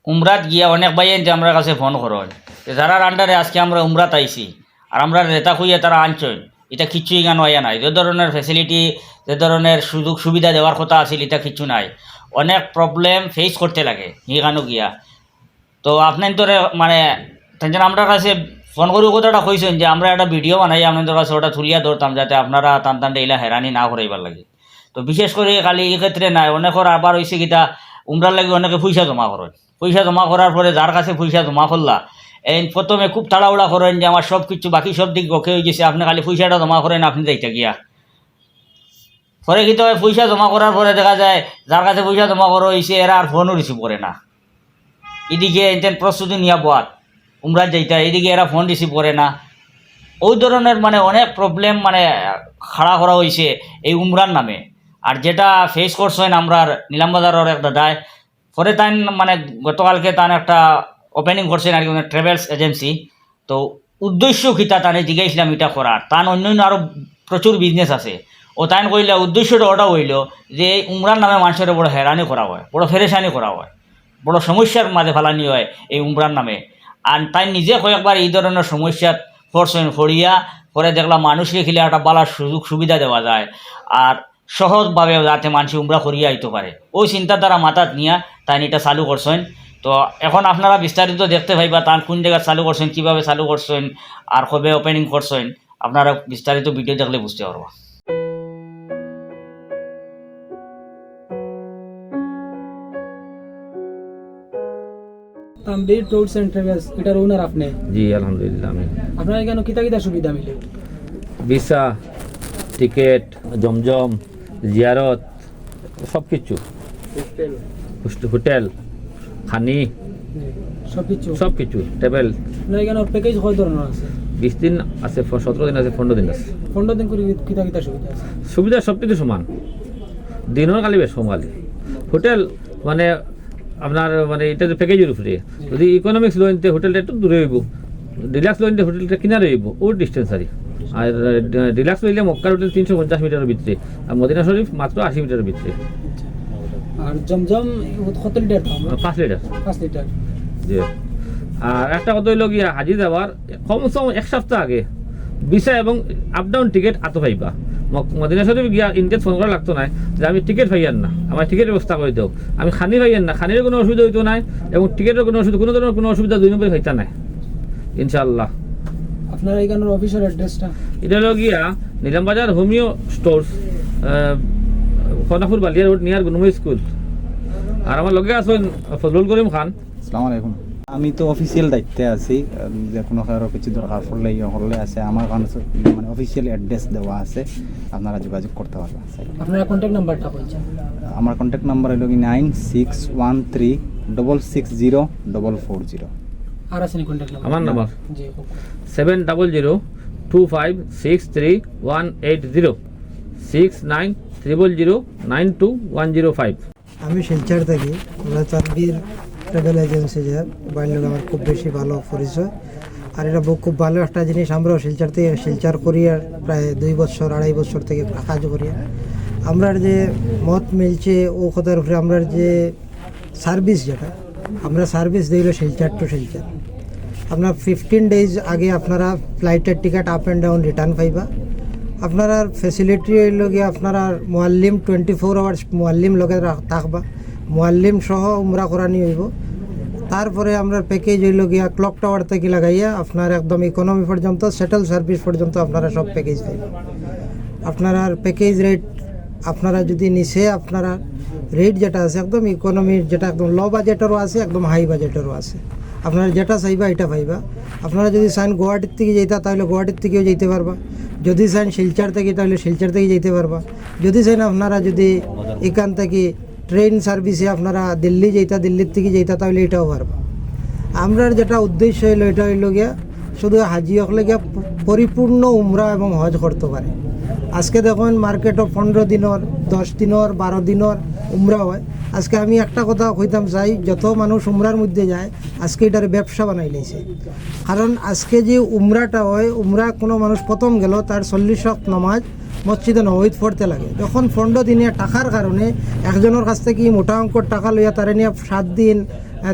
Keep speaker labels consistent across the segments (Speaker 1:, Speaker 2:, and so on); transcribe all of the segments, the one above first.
Speaker 1: উমরাত গিয়া অনেক ভাইয়েন যে আমরা কাছে ফোন করো যারা আন্ডারে আজকে আমরা উমরাত আইছি আর আমরা রেতা খুঁজে তারা আনছই এটা কিচ্ছুই গান হইয়া নাই যে ধরনের ফ্যাসিলিটি যে ধরনের সুযোগ সুবিধা দেওয়ার কথা আছিল এটা কিচ্ছু নাই অনেক প্রবলেম ফেস করতে লাগে গানও গিয়া তো আপনার তোরে মানে তেমন আমরা কাছে ফোন করে কথাটা কইছেন যে আমরা একটা ভিডিও বানাই আপনাদের কাছে ওটা তুলিয়া ধরতাম যাতে আপনারা টান টানটা এলা হেরানি না করাইবার লাগে তো বিশেষ করে খালি এই ক্ষেত্রে নাই অনেকের আবার হয়েছে কিটা উমরার লাগে অনেকে পয়সা জমা করেন পয়সা জমা করার পরে যার কাছে পয়সা জমা করলা এই প্রথমে খুব তাড়াহুড়া করেন যে আমার সব কিছু বাকি সব দিক ওকে হয়ে গেছে আপনি খালি পয়সাটা জমা করেন আপনি যাইতে গিয়া পরে কিন্তু পয়সা জমা করার পরে দেখা যায় যার কাছে পয়সা জমা করা হয়েছে এরা আর ফোনও রিসিভ করে না এদিকে এনতেন প্রস্তুতি নিয়া বাদ উমরাত যাইতা এদিকে এরা ফোন রিসিভ করে না ওই ধরনের মানে অনেক প্রবলেম মানে খাড়া করা হয়েছে এই উমরার নামে আর যেটা ফেস করছেন আমরা নিলামবাজারের একটা দায় পরে তাই মানে গতকালকে তান একটা ওপেনিং করছেন আর কি ট্রাভেলস এজেন্সি তো উদ্দেশ্য কিতা তানে জিজ্ঞাসলাম এটা করার তান অন্যান্য আরও প্রচুর বিজনেস আছে ও তাই কইলে উদ্দেশ্যটা ওটা হইল যে এই উমরার নামে মানুষের বড় হেরানি করা হয় বড় ফেরেশানি করা হয় বড় সমস্যার মাঝে ফেলানি হয় এই উমরার নামে আর তাই নিজে কয়েকবার এই ধরনের সমস্যা পড়ছেন ফড়িয়া পরে দেখলাম মানুষকে খেলে একটা বালার সুযোগ সুবিধা দেওয়া যায় আর সহজভাবে যাতে মানুষ উমরা করিয়া আইতে পারে ওই চিন্তাধারা মাথাত নিয়া তাই এটা চালু করছেন তো এখন আপনারা বিস্তারিত দেখতে পাইবা তার কোন জায়গায় চালু করছেন কীভাবে চালু করছেন আর কবে ওপেনিং করছেন আপনারা বিস্তারিত ভিডিও দেখলে বুঝতে পারবো
Speaker 2: তানবীর ট্যুরস এন্ড ট্রাভেলস এটার ওনার আপনি
Speaker 3: জি আলহামদুলিল্লাহ আমি
Speaker 2: আপনার এখানে কিতা কিতা সুবিধা মিলে
Speaker 3: ভিসা টিকেট জমজম জিয়ারত সব কিছু হোটেল খানি
Speaker 2: সব কিছু
Speaker 3: ট্রাভেল
Speaker 2: আপনার এখানে প্যাকেজ কয় ধরনের আছে
Speaker 3: 20 দিন আছে 17 দিন আছে 15 দিন আছে
Speaker 2: 15 দিন করে কিতা কিতা সুবিধা আছে
Speaker 3: সুবিধা সব কিছু সমান দিনের খালি বেশ সোমালি হোটেল মানে আপনার মানে এটা প্যাকেজের উপরে যদি ইকোনমিক্স লোনতে হোটেলটা একটু দূরে হইব ডিলাক্স লোনতে হোটেলটা কিনারে হইব ওর ডিস্টেন্স আর ডিলাক্স লইলে মক্কার হোটেল 350 মিটারের ভিতরে আর মদিনা শরীফ মাত্র 80 মিটারের ভিতরে
Speaker 2: আর জমজম কত লিটার
Speaker 3: 5 লিটার
Speaker 2: 5 লিটার
Speaker 3: জি আর একটা কথা হইল গিয়া হাজি যাওয়ার কমসে কম এক সপ্তাহ আগে ভিসা এবং আপ ডাউন টিকিট আত পাইবা মদিনা শরীফ গিয়া ইনকেস ফোন করা লাগতো না যে আমি টিকিট পাইয়ান না আমার টিকিট ব্যবস্থা করে দাও আমি খানি পাইয়ান না খানির কোনো অসুবিধা হইতো না এবং টিকিটের কোনো অসুবিধা কোনো ধরনের কোনো অসুবিধা 2 নম্বরে হইতা নাই ইনশাআল্লাহ
Speaker 2: আপনার এখানের অফিসের অ্যাড্রেসটা
Speaker 3: এটা হলো গিয়া Nilambazar homeo stores Khanapur Balia road near Gunumoi school আর আমার লগে আছেন ফজলুল করিম খান।
Speaker 4: আসসালামু আলাইকুম। আমি তো অফিসিয়াল দায়িত্বে আছি, যে কোনো কারো কিছু দরকার পড়লে হলে আছে আমার মানে অফিসিয়াল অ্যাড্রেস দেওয়া আছে, আপনারা যোগাযোগ করতে পারবেন।
Speaker 2: আপনার কন্ট্যাক্ট নাম্বারটা বলছেন?
Speaker 4: আমার কন্ট্যাক্ট নাম্বার হলো 9613660440।
Speaker 2: আর আছে কন্ট্যাক্ট নাম্বার?
Speaker 3: আমার নাম্বার
Speaker 2: জি
Speaker 3: 7002563180 6900092105।
Speaker 5: আমি শিলচর থাকি, আমরা তানবীর ট্রাভেল এজেন্সি যে বাইরের আমার খুব বেশি ভালো পরিচয়। আর এটা খুব ভালো একটা জিনিস, আমরাও শিলচর থেকে শিলচর করি আর প্রায় 2 বছর 2.5 বছর থেকে কাজ করি। আমরা যে মত মিলছে ও কথার উপরে আমরা যে সার্ভিস, যেটা আমরা সার্ভিস দিল শিলচর টু শিলচর, আপনার 15 ডেজ আগে আপনারা ফ্লাইটের ticket up and down return পাইবা। আপনারা ফেসিলিটি হইল গিয়ে আপনারা মোয়াল্লিম 24 আওয়ার্স মোয়াল্লিম লগে থাকবা, মোয়াল্লিম সহ উমরা করানি হইব। তারপরে আমরা প্যাকেজ হইল গিয়া ক্লক টাওয়ার থেকে লাগাইয়া আপনার একদম ইকোনমি পর্যন্ত সেটেল সার্ভিস পর্যন্ত আপনারা সব প্যাকেজ পাইবেন। আপনারা প্যাকেজ রেট আপনারা যদি নিচে আপনারা রেট যেটা আছে একদম ইকোনমির, যেটা একদম লো বাজেটেরও আছে, একদম হাই বাজেটেরও আছে। আপনারা যেটা চাইবা এটা পাইবা। আপনারা যদি চান গুয়াহাটির থেকে যেতে তাহলে গুয়াহাটির থেকেও যেতে পারবা, যদি চান শিলচর থেকে তাহলে শিলচর থেকে যেতে পারবা, যদি চান আপনারা যদি এখান থেকে ট্রেন সার্ভিসে আপনারা দিল্লি যেতা দিল্লির থেকে যেতা তাহলে এটাও পারবা। আমরা যেটা উদ্দেশ্য হইলো এটা হইল গিয়া শুধু হাজি হলে গিয়া পরিপূর্ণ উমরা এবং হজ করতে পারে। আজকে দেখুন মার্কেটও 15 দিনের 10 দিনের 12 দিনের উমরা হয়। আজকে আমি একটা কথা কইতাম চাই, যত মানুষ উমরার মধ্যে যায় আজকে এটার ব্যবসা বানাই লাইছে। কারণ আজকে যে উমরাটা হয়, উমরা কোনো মানুষ প্রথম গেল তার 40 ওয়াক্ত নামাজ মসজিদে নববীতে পড়তে লাগে। যখন 15 দিনে টাকার কারণে একজনের কাছ থেকে মোটা অঙ্কর টাকা লইয়া তারা নিয়ে 7 দিন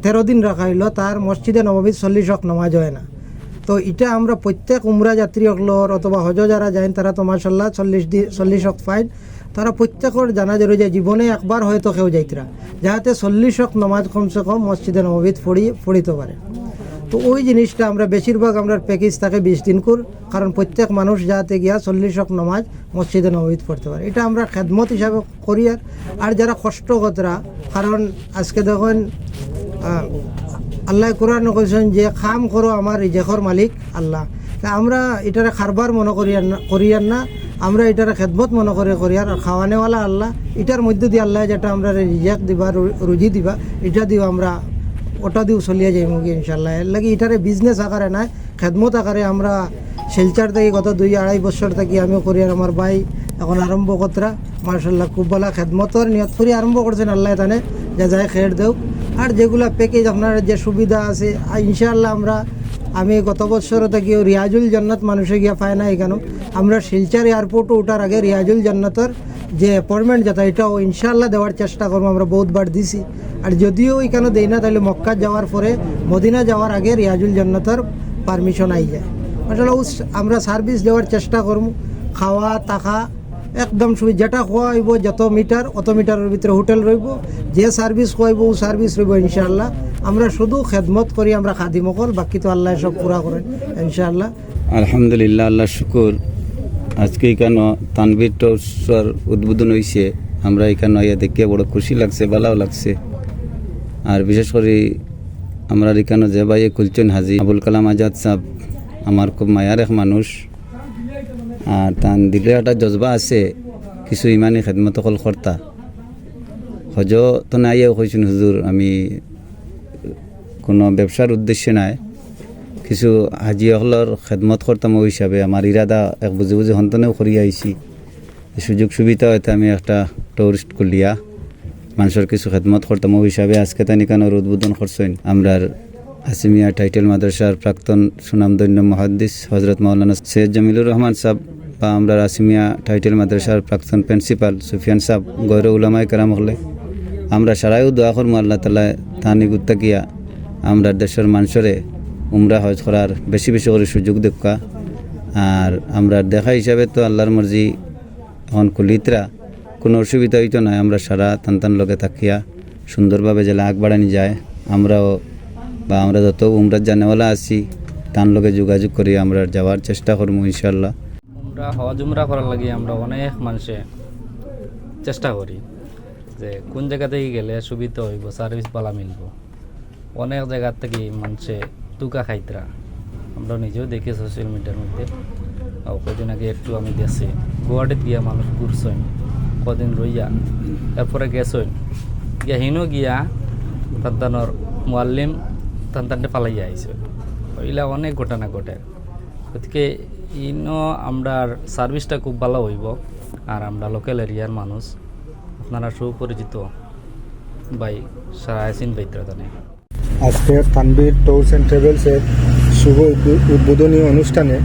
Speaker 5: 13 দিন রাখা হইল, তার মসজিদে নববীত 40 ওয়াক্ত নামাজ হয় না। তো এটা আমরা প্রত্যেক উমরা যাত্রী হকলর অথবা হজ যারা যায় তারা তো মাশাল্লাহ 40 ওয়াক্ত পাইন। তারা প্রত্যেকের জানা জরুরি যে জীবনে একবার হয়তো কেউ যাইতরা, যাহাতে 40 ওয়াক্ত নামাজ কমসে কম মসজিদে নববীত পড়িতে পারে। তো ওই জিনিসটা আমরা বেশিরভাগ আমরা প্যাকেজ থাকে 20 দিন কর, কারণ প্রত্যেক মানুষ যাতে গিয়া 40 ওয়াক্ত নামাজ মসজিদে নববীত পড়তে পারে। এটা আমরা খেদমত হিসাবে করি। আর যারা কষ্টকতরা, কারণ আজকে দেখেন আল্লাহ কোরআন কইছেন যে খাম করো আমার রিজেকর মালিক আল্লাহ। তা আমরা এটারে খারবার মনে করিয়ার না, আমরা এটারে খেদমত মনে করি আর খাওয়ানেওয়ালা আল্লাহ। এটার মধ্যে দিয়ে আল্লাহ যেটা আমরা রিজেক দিবা, রুজি দিবা, এটা দিও আমরা ওটা দিয়েও চলিয়ে যাই মুগি ইনশাল্লাহ। এর লাগে এটারে বিজনেস আকারে নাই, খেদমত আকারে আমরা শিলচর থেকে গত 2-2.5 বছর থেকে আমিও করি। আর আমার ভাই এখন আরম্ভ কতরা মার্শাল্লাহ খুব ভালো খেদমতর নিয়ত করি আরম্ভ করছেন। আল্লাহ তানে যা যায় খের দেও। আর যেগুলা প্যাকেজ আপনার যে সুবিধা আছে ইনশাআল্লাহ আমি গত বছর থেকে রিয়াজুল জান্নাত মানুষে গিয়া পায় না, এখানেও আমরা শিলচর এয়ারপোর্টে ওঠার আগে রিয়াজুল জান্নাতের যে অ্যাপয়েন্টমেন্ট যেটা এটাও ইনশাআল্লাহ দেওয়ার চেষ্টা করবো। আমরা বহুতবার দিছি। আর যদিও এখানে দেই না, তাহলে মক্কা যাওয়ার পরে মদিনা যাওয়ার আগে রিয়াজুল জান্নাতের পারমিশন আই যায়। আসলে আমরা সার্ভিস দেওয়ার চেষ্টা করবো। খাওয়া থাকা একদম সুবিধা, যেটা খোয়াইব যত মিটার অত মিটারের ভিতরে হোটেল রইব, যে সার্ভিস খোয়াইব ও সার্ভিস রইব ইনশাআল্লাহ। আমরা শুধু খেদমত করি, আমরা খাদিম কর, বাকি তো আল্লাহ সব পুরা করেন ইনশাআল্লাহ।
Speaker 6: আলহামদুলিল্লাহ, আল্লাহ শুকুর। আজকে এখানে তানভীর ট্রাস্টের উদ্বোধন হয়েছে। আমরা এখানে আইয়া দেখিয়ে বড় খুশি লাগছে, ভালোও লাগছে। আর বিশেষ করে আমরা এখানে যে ভাই খুলছেন হাজি আবুল কালাম আজাদ সাহেব, আমার খুব মায়ার এক মানুষ। আর তার দিলে একটা জজবা আছে, কিছু ইমানি খেদমত কল কর্তা হজ তো নাই কইছেন হুজুর আমি কোনো ব্যবসার উদ্দেশ্যে নাই, কিছু হাজি হকলর খেদমত করতাম ওই হিসাবে আমার ইরাদা এক বুঝে বুঝে সন্তানেও করি আইছি। সুযোগ সুবিধা হয়তো আমি একটা টুরিস্ট করলিয়া মানুষের কিছু খেদমত করতাম ওই হিসাবে আজকে তাই নিকানোর উদ্বোধন করছেন আমরার আসিমিয়া টাইটেল মাদ্রাসার প্রাক্তন সুনামধন্য মুহাদ্দিস হজরত মাওলানা সৈয়দ জামিলুর রহমান সাহেব, বা আমরা আসিমিয়া টাইটেল মাদ্রাসার প্রাক্তন প্রিন্সিপাল সুফিয়ান সাহেব, গৌর উলামায়ে কেরাম হলে আমরা সারাইও দোয়া করবো আল্লাহ তাআলা তানি গুত্তাকিয়া আমরা দেশের মানুষরে উমরা হজ করার বেশি বেশি করে সুযোগ দেখা। আর আমরা দেখা হিসাবে তো আল্লাহর মর্জি এখন কুলিতরা কোনো অসুবিধা হইতো না। আমরা সারা তান লগে থাকিয়া সুন্দরভাবে জেলা আগ বাড়ানি যায়। আমরাও বা আমরা যত উমরাত জানেওয়ালা আছি তার লগে যোগাযোগ করি আমরা যাওয়ার চেষ্টা করবো ইনশাল্লাহ।
Speaker 7: আমরা হজ উমরা করার লাগে আমরা অনেক মানুষে চেষ্টা করি যে কোন জায়গা থেকে গেলে সুবিধা হইব, সার্ভিস পালা মিলব। অনেক জায়গার থেকে মানুষে টুকা খাইতরা আমরা নিজেও দেখি সোশ্যাল মিডিয়ার মধ্যে। কদিন আগে একটু আমি দেখছি গুয়াহাটিত গিয়া মানুষ ঘুরছেন কদিন রইয়া, এরপরে গেছেন গিয়া হিনো গিয়া তান্তানোর মোয়াল্লিম তান্তানটে পালাইয়া আইছে। ওইলা অনেক ঘটনা ঘটে। গতিকে ইনো আমরা সার্ভিসটা খুব ভালো হইব। আর আমরা লোকাল এরিয়ার মানুষ, আপনারা সুপরিচিত বাই সারা আসিন বাইত্রা জানে।
Speaker 8: আজকে তানভীর ট্যুরস অ্যান্ড ট্রাভেলসের শুভ উদ্বোধনী অনুষ্ঠানে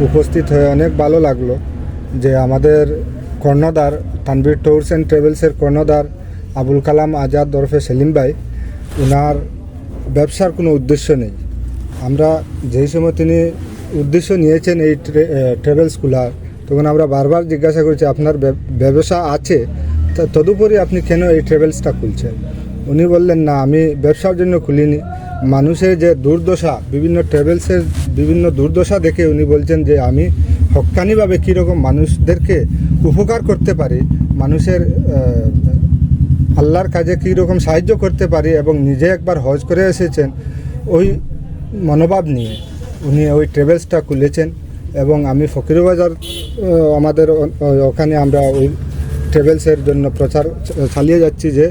Speaker 8: উপস্থিত হয়ে অনেক ভালো লাগলো যে আমাদের কর্ণধার তানভীর ট্যুরস অ্যান্ড ট্রাভেলসের কর্ণধার আবুল কালাম আজাদ ওরফে সেলিম ভাই, ওনার ব্যবসার কোনো উদ্দেশ্য নেই। আমরা যেই সময় তিনি উদ্দেশ্য নিয়েছেন এই ট্রাভেলস খোলার, তখন আমরা বারবার জিজ্ঞাসা করেছি আপনার ব্যবসা আছে, তদুপরি আপনি কেন এই ট্রাভেলসটা খুলছেন? উনি বললেন না, আমি ব্যবসার জন্য খুলিনি, মানুষের যে দুর্দশা, বিভিন্ন ট্রাভেলসের বিভিন্ন দুর্দশা দেখে উনি বলছেন যে আমি হক্কানিভাবে কীরকম মানুষদেরকে উপকার করতে পারি, মানুষের আল্লাহর কাজে কীরকম সাহায্য করতে পারি, এবং নিজে একবার হজ করে এসেছেন ওই মনোভাব নিয়ে উনি ওই ট্রাভেলসটা খুলেছেন। এবং আমি ফকিরবাজার আমাদের ওখানে আমরা ওই ট্রাভেলসের জন্য প্রচার চালিয়ে যাচ্ছি যে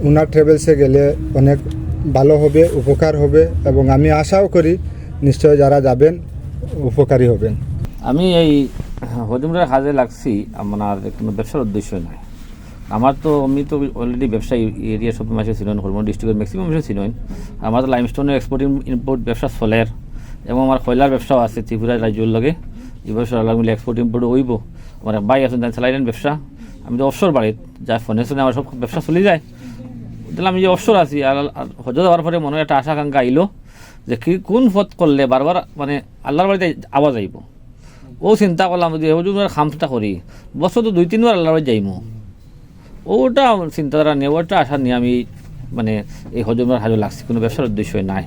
Speaker 8: উনার ট্রাভেলসে গেলে অনেক ভালো হবে, উপকার হবে, এবং আমি আশাও করি নিশ্চয় যারা যাবেন উপকারী হবেন।
Speaker 3: আমি এই হজুমরার কাজে লাগছি আমার কোনো ব্যবসার উদ্দেশ্য নাই। আমি তো অলরেডি ব্যবসায়ী এরিয়া সব মাসে ছিলেন, হরমোন ডিস্ট্রিক্টের ম্যাক্সিমাম মাসে ছিলেন। আমার লাইমস্টোনের এক্সপোর্ট ইম্পোর্ট ব্যবসা চলের, এবং আমার কয়লার ব্যবসাও আছে ত্রিপুরা রাজ্যের লগে। এই ব্যবসা মিলে এক্সপোর্ট ইম্পোর্ট হইব। আমার বাই আছেন তাই চালাইলেন ব্যবসা। আমি তো অবসর বাড়িত যা ফোনে শুনে আমার সব ব্যবসা চলে যায়। তাহলে আমি যে অবসর আছি আর হজ যাওয়ার পরে মনে একটা আশা আকাঙ্ক্ষা আইলো যে কি কোন পথ করলে বারবার মানে আল্লাহর বাড়িতে আওয়াজ আইব। ও চিন্তা করলাম যে হুজুরের খামটা করি বছর তো 2-3 বার আল্লাহর বাড়ি যাইমু, ওটা চিন্তাধারা নিয়ে ওটা আশা নিয়ে আমি মানে এই হজমের হাজু লাগছি, কোনো ব্যবসার উদ্দেশ্য নাই।